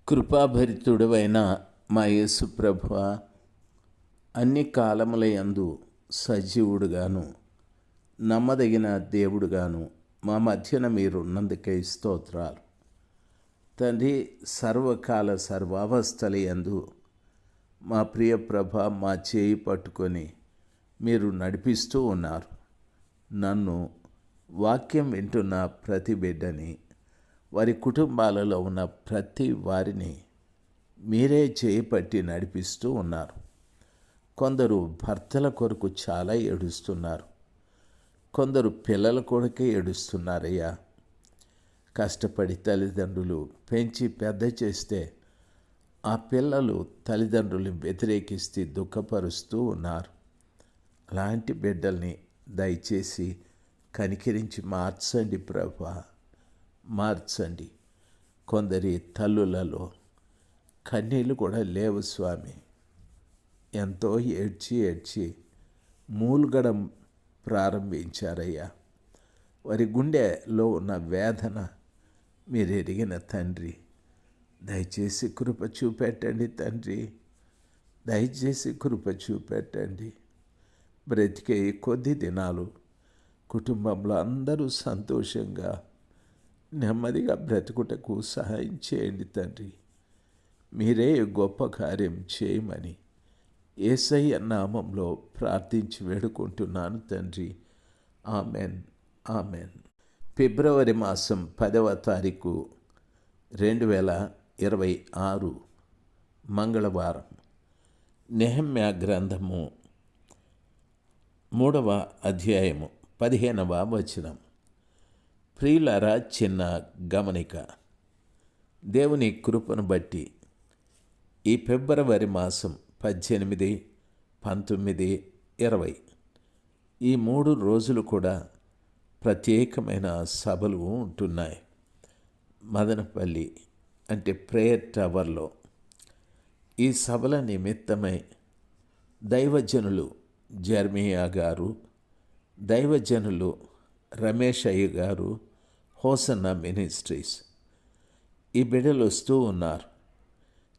కృపాభరితుడవైన మా యేసు ప్రభువా, అన్ని కాలములయందు సజీవుడుగాను నమ్మదగిన దేవుడుగాను మా మధ్యన మీరున్నందుకై స్తోత్రాలు. తండ్రి, సర్వకాల సర్వావస్థలయందు మా ప్రియ ప్రభ మా చేయి పట్టుకొని మీరు నడిపిస్తూ ఉన్నారు. నన్ను, వాక్యం వింటున్న ప్రతి బిడ్డని, వారి కుటుంబాలలో ఉన్న ప్రతి వారిని మీరే చేపట్టి నడిపిస్తూ ఉన్నారు. కొందరు భర్తల కొరకు చాలా ఏడుస్తున్నారు, కొందరు పిల్లల కొరకే ఏడుస్తున్నారయ్యా. కష్టపడి తల్లిదండ్రులు పెంచి పెద్ద చేస్తే ఆ పిల్లలు తల్లిదండ్రులను వ్యతిరేకిస్తూ దుఃఖపరుస్తూ ఉన్నారు. అలాంటి బిడ్డల్ని దయచేసి కనికరించి మార్చండి ప్రభా, మార్చండి. కొందరి తల్లులలో కన్నీళ్ళు కూడా లేవు స్వామి. ఎంతో ఏడ్చి మూలుగడం ప్రారంభించారయ్యా. వారి గుండెలో ఉన్న వేదన మీరు ఎరిగిన తండ్రి, దయచేసి కృప చూపెట్టండి తండ్రి, దయచేసి కృప చూపెట్టండి. బ్రతికే కొద్ది దినాలు కుటుంబంలో అందరూ సంతోషంగా నెమ్మదిగా బ్రతుకుటకు సహాయం చేయండి తండ్రి. మీరే గొప్ప కార్యం చేయమని యేసయ్య నామంలో ప్రార్థించి వేడుకుంటున్నాను తండ్రి. Amen, amen. ఫిబ్రవరి మాసం 10వ తారీఖు 2026 మంగళవారం. నెహెమ్యా గ్రంథము 3వ అధ్యాయము 15వ వచనం. ప్రియులారా, చిన్న గమనిక. దేవుని కృపను బట్టి ఈ ఫిబ్రవరి మాసం 18, 19, 20 ఈ 3 రోజులు కూడా ప్రత్యేకమైన సభలు ఉంటున్నాయి. మదనపల్లి అంటే ప్రేయర్ టవర్లో ఈ సభల నిమిత్తమై దైవజనులు జర్మియా గారు, దైవజనులు రమేష్ అయ్య గారు, హోసన్నా మినిస్ట్రీస్ ఈ బిడ్డలు వస్తూ ఉన్నారు.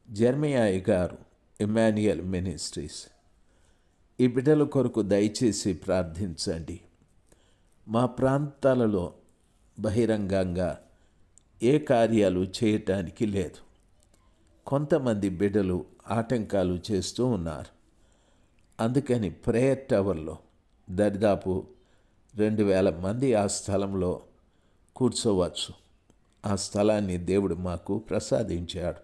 జర్మియా అయ్య గారు ఇమాన్యుయల్ మినిస్ట్రీస్. ఈ బిడ్డల కొరకు దయచేసి ప్రార్థించండి. మా ప్రాంతాలలో బహిరంగంగా ఏ కార్యాలు చేయటానికి లేదు. కొంతమంది బిడ్డలు ఆటంకాలు చేస్తూ ఉన్నారు. అందుకని ప్రేయర్ టవర్లో దరిదాపు 2000 మంది ఆ స్థలంలో కూర్చోవచ్చు. ఆ స్థలాన్ని దేవుడు మాకు ప్రసాదించాడు.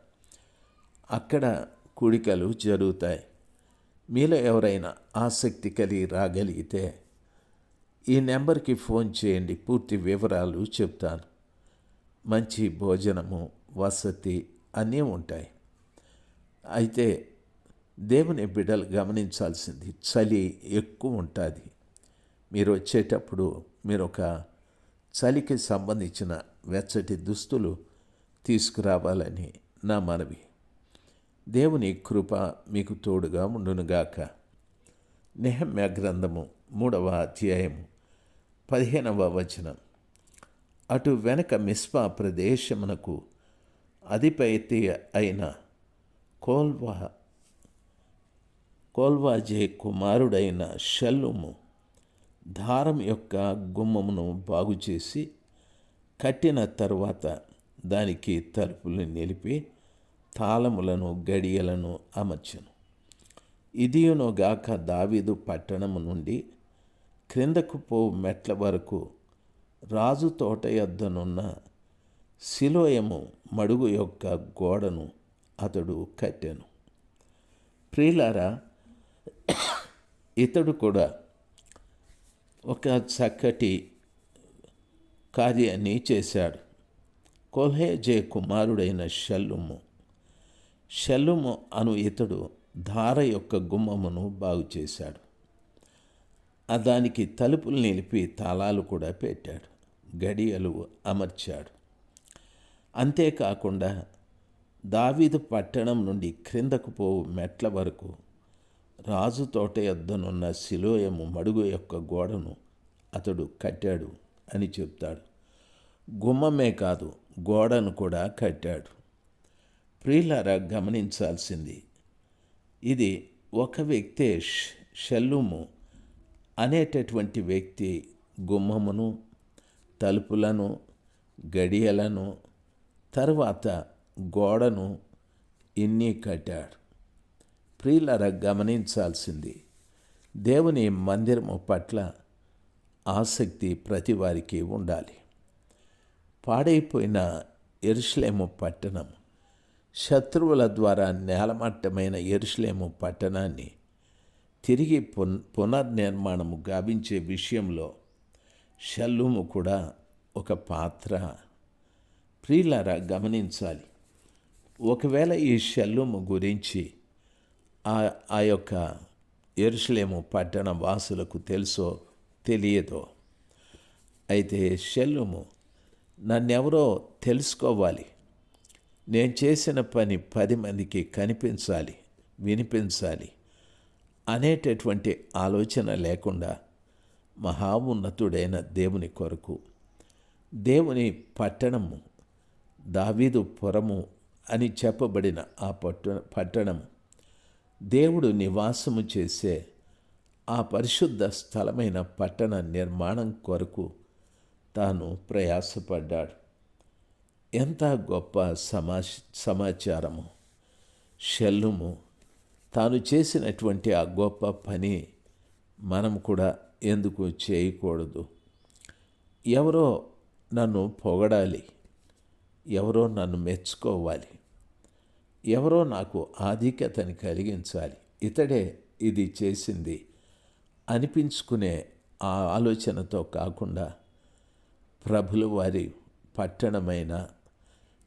అక్కడ కూడికలు జరుగుతాయి. మీలో ఎవరైనా ఆసక్తి కలిగి రాగలిగితే ఈ నెంబర్కి ఫోన్ చేయండి, పూర్తి వివరాలు చెప్తాను. మంచి భోజనము, వసతి అన్నీ ఉంటాయి. అయితే దేవుని బిడ్డలు గమనించాల్సింది, చలి ఎక్కువ ఉంటుంది. మీరు వచ్చేటప్పుడు మీరు ఒక చలికి సంబంధించిన వెచ్చటి దుస్తులు తీసుకురావాలని నా మనవి. దేవుని కృప మీకు తోడుగా ఉండునుగాక. నెహెమ్యా గ్రంథము 3వ అధ్యాయము 15వ వచనం. అటు వెనక మిస్పా ప్రదేశమునకు అధిపతి అయిన కోల్వాజే కుమారుడైన షల్లూము దారం యొక్క గుమ్మమును బాగుచేసి కట్టిన తరువాత దానికి తలుపులు నిలిపి తాళములను గడియలను అమర్చెను. ఇదియునుగాక దావీదు పట్టణము నుండి క్రిందకు పోవు మెట్ల వరకు రాజు తోట యొద్దనున్న సిలోయము మడుగు యొక్క గోడను అతడు కట్టెను. ప్రియులారా, ఇతడు కూడా ఒక చక్కటి కార్యాన్ని చేశాడు. కొల్హేజే కుమారుడైన షల్లూము అను ఇతడు ధార యొక్క గుమ్మమును బాగు చేశాడు. దానికి తలుపులు నిలిపి తాళాలు కూడా పెట్టాడు, గడియలు అమర్చాడు. అంతేకాకుండా దావీదు పట్టణం నుండి క్రిందకు పోవు మెట్ల వరకు రాజు తోట యొద్దనున్న సిలోయము మడుగు యొక్క గోడను అతడు కట్టాడు అని చెప్తాడు. గుమ్మమే కాదు, గోడను కూడా కట్టాడు. ప్రియులారా, గమనించాల్సింది ఇది ఒక వ్యక్తే. షల్లూము అనేటటువంటి వ్యక్తి గుమ్మమును, తలుపులను, గడియలను, తర్వాత గోడను ఇన్ని కట్టాడు. ప్రియులారా, గమనించాల్సింది దేవుని మందిరము పట్ల ఆసక్తి ప్రతి వారికి ఉండాలి. పాడైపోయిన యెరూషలేము పట్టణం, శత్రువుల ద్వారా నేలమట్టమైన యెరూషలేము పట్టణాన్ని తిరిగి పునర్నిర్మాణము గావించే విషయంలో షల్లూము కూడా ఒక పాత్ర. ప్రియులారా, గమనించాలి. ఒకవేళ ఈ షల్లూము గురించి ఆ యొక్క యెరూషలేము పట్టణ వాసులకు తెలుసో తెలియదో, అయితే షల్లూము నన్నెవరో తెలుసుకోవాలి, నేను చేసిన పని 10 మందికి కనిపించాలి, వినిపించాలి అనేటటువంటి ఆలోచన లేకుండా మహా ఉన్నతుడైన దేవుని కొరకు దేవుని పట్టణము, దావీదు పురము అని చెప్పబడిన ఆ పట్టణం దేవుడు నివాసము చేసే ఆ పరిశుద్ధ స్థలమైన పట్టణ నిర్మాణం కొరకు తాను ప్రయాసపడ్డాడు. ఎంత గొప్ప సమాచారము! షల్లూము తాను చేసినటువంటి ఆ గొప్ప పని మనం కూడా ఎందుకు చేయకూడదు? ఎవరో నన్ను పొగడాలి, ఎవరో నన్ను మెచ్చుకోవాలి, ఎవరో నాకు ఆధిక్యతని కలిగించాలి, ఇతడే ఇది చేసింది అనిపించుకునే ఆ ఆలోచనతో కాకుండా ప్రభుల వారి పట్టణమైన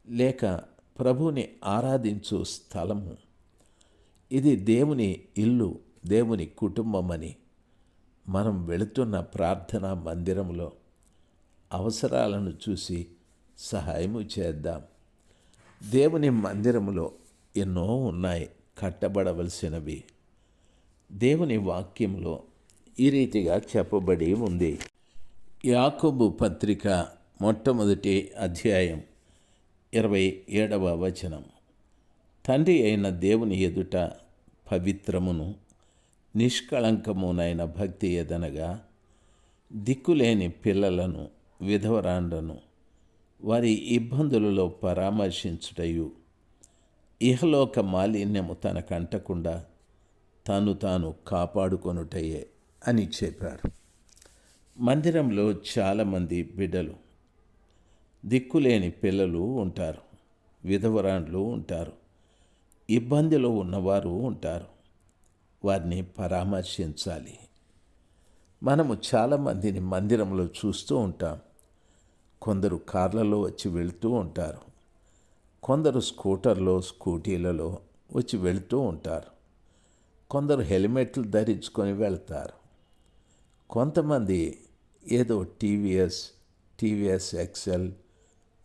లేక ప్రభుని ఆరాధించు స్థలము, ఇది దేవుని ఇల్లు, దేవుని కుటుంబమని మనం వెళుతున్న ప్రార్థనా మందిరంలో అవసరాలను చూసి సహాయము చేద్దాం. దేవుని మందిరములో ఎన్నో ఉన్నాయి కట్టబడవలసినవి. దేవుని వాక్యంలో ఈ రీతిగా చెప్పబడి ఉంది. యాకోబు పత్రిక మొట్టమొదటి అధ్యాయం 27వ వచనం. తండ్రి అయిన దేవుని ఎదుట పవిత్రమును నిష్కళంకమునైన భక్తి ఎదనగా దిక్కులేని పిల్లలను, విధవరాండ్రను వారి ఇబ్బందులలో పరామర్శించుటయు, ఇహలోక మాలిన్యము తనకంటకుండా తాను కాపాడుకొనుటయే అని చెప్పారు. మందిరంలో చాలామంది బిడ్డలు, దిక్కులేని పిల్లలు ఉంటారు, విధవరాండ్లు ఉంటారు, ఇబ్బందిలో ఉన్నవారు ఉంటారు. వారిని పరామర్శించాలి. మనము చాలామందిని మందిరంలో చూస్తూ ఉంటాం. కొందరు కార్లలో వచ్చి వెళుతూ ఉంటారు, కొందరు స్కూటీలలో వచ్చి వెళుతూ ఉంటారు, కొందరు హెల్మెట్లు ధరించుకొని వెళ్తారు, కొంతమంది ఏదో టీవీఎస్ ఎక్సెల్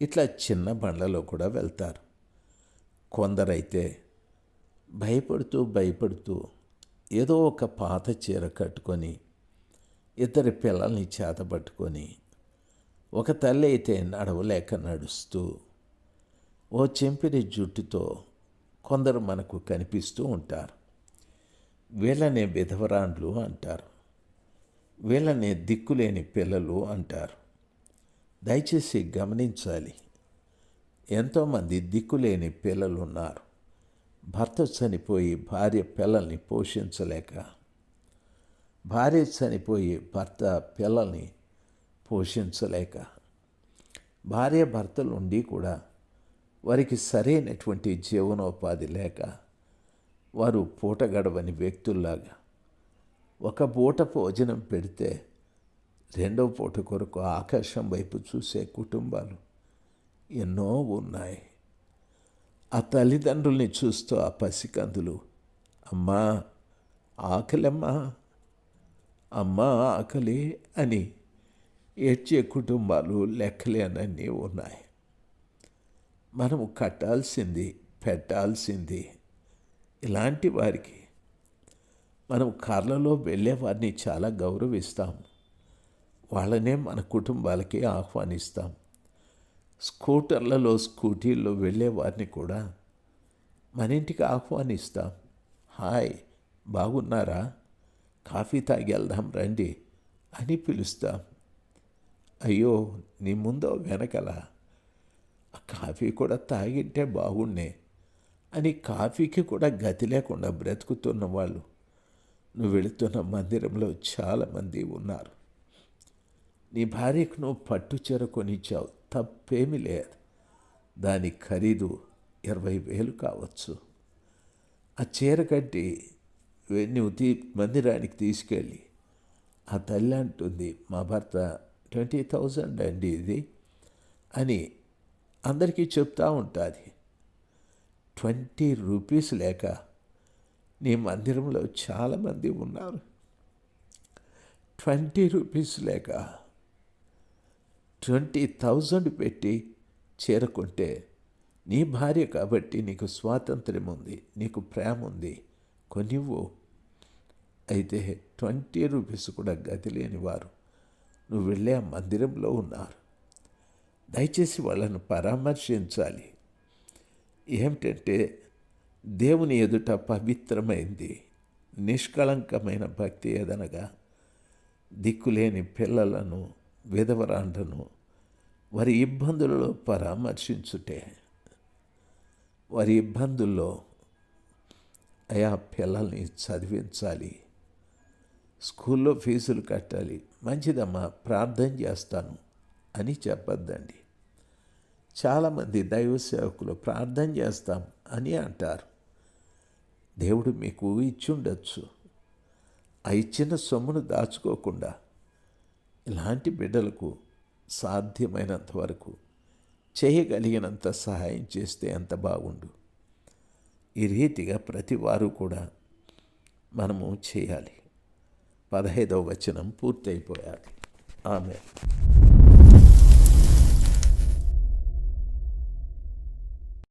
ఇట్లా చిన్న బండ్లలో కూడా వెళ్తారు. కొందరైతే భయపడుతూ ఏదో ఒక పాత చీర కట్టుకొని, ఇద్దరి పిల్లల్ని చేతబట్టుకొని, ఒక తల్లి అయితే నడవలేక నడుస్తూ, ఓ చెంపిరి జుట్టుతో కొందరు మనకు కనిపిస్తూ ఉంటారు. వీళ్ళనే విధవరాండ్లు అంటారు, వీళ్ళనే దిక్కులేని పిల్లలు అంటారు. దయచేసి గమనించాలి, ఎంతోమంది దిక్కులేని పిల్లలు ఉన్నారు. భర్త చనిపోయి భార్య పిల్లల్ని పోషించలేక, భార్య చనిపోయి భర్త పిల్లల్ని పోషించలేక, భార్య భర్తలు ఉండి కూడా వారికి సరైనటువంటి జీవనోపాధి లేక వారు పూట గడవని వ్యక్తుల్లాగా, ఒక పూట భోజనం పెడితే రెండో పూట కొరకు ఆకాశం వైపు చూసే కుటుంబాలు ఎన్నో ఉన్నాయి. ఆ తల్లిదండ్రుల్ని చూస్తూ ఆ పసికందులు, అమ్మా ఆకలమ్మా, అమ్మా ఆకలి అని ఏడ్చే కుటుంబాలు లెక్కలేనన్నీ ఉన్నాయి. మనము కట్టాల్సింది, పెట్టాల్సింది ఇలాంటి వారికి. మనం కార్లలో వెళ్ళే వారిని చాలా గౌరవిస్తాం, వాళ్ళనే మన కుటుంబాలకి ఆహ్వానిస్తాం. స్కూటీల్లో వెళ్ళే వారిని కూడా మన ఇంటికి ఆహ్వానిస్తాం. హాయ్, బాగున్నారా, కాఫీ తాగి వెళ్దాం రండి అని పిలుస్తాం. అయ్యో, నీ ముందో వెనకల ఆ కాఫీ కూడా తాగింటే బాగుండే అని కాఫీకి కూడా గతి లేకుండా బ్రతుకుతున్న వాళ్ళు నువ్వు వెళుతున్న మందిరంలో చాలామంది ఉన్నారు. నీ భార్యకు నువ్వు పట్టు చీర కొనిచ్చావు, తప్పేమీ లేదు. దాని ఖరీదు 20,000 కావచ్చు. ఆ చీర కట్టి నువ్వు మందిరానికి తీసుకెళ్ళి ఆ తల్లి అంటుంది, మా భర్త 20,000 అండి ఇది అని అందరికీ చెప్తూ ఉంటుంది. 20 రూపీస్ లేక నీ మందిరంలో చాలామంది ఉన్నారు. 20 రూపీస్ లేక 20,000 పెట్టి చేరుకుంటే నీ భార్య కాబట్టి నీకు స్వాతంత్ర్యం ఉంది, నీకు ప్రేమ ఉంది, కొనివ్వు. అయితే 20 రూపీస్ కూడా గతి లేని వారు నువ్వు వెళ్ళే ఆ మందిరంలో ఉన్నారు. దయచేసి వాళ్ళను పరామర్శించాలి. ఏమిటంటే దేవుని ఎదుట పవిత్రమైంది నిష్కళంకమైన భక్తి ఏదనగా దిక్కులేని పిల్లలను, విధవరాండ్రను వారి ఇబ్బందులలో పరామర్శించుటే. వారి ఇబ్బందుల్లో అయా పిల్లల్ని చదివించాలి, స్కూల్లో ఫీజులు కట్టాలి. మంచిదమ్మా, ప్రార్థన చేస్తాను అని చెప్పొద్దండి. చాలామంది దైవ సేవకులు ప్రార్థన చేస్తాం అని అంటారు. దేవుడు మీకు ఇచ్చుండొచ్చు. ఆ ఇచ్చిన సొమ్మును దాచుకోకుండా ఇలాంటి బిడ్డలకు సాధ్యమైనంత వరకు చేయగలిగినంత సహాయం చేస్తే ఎంత బాగుండు. ఈ రీతిగా ప్రతి వారు కూడా మనము చేయాలి. 15వ వచనం పూర్తయిపోయాలి. ఆమేన్.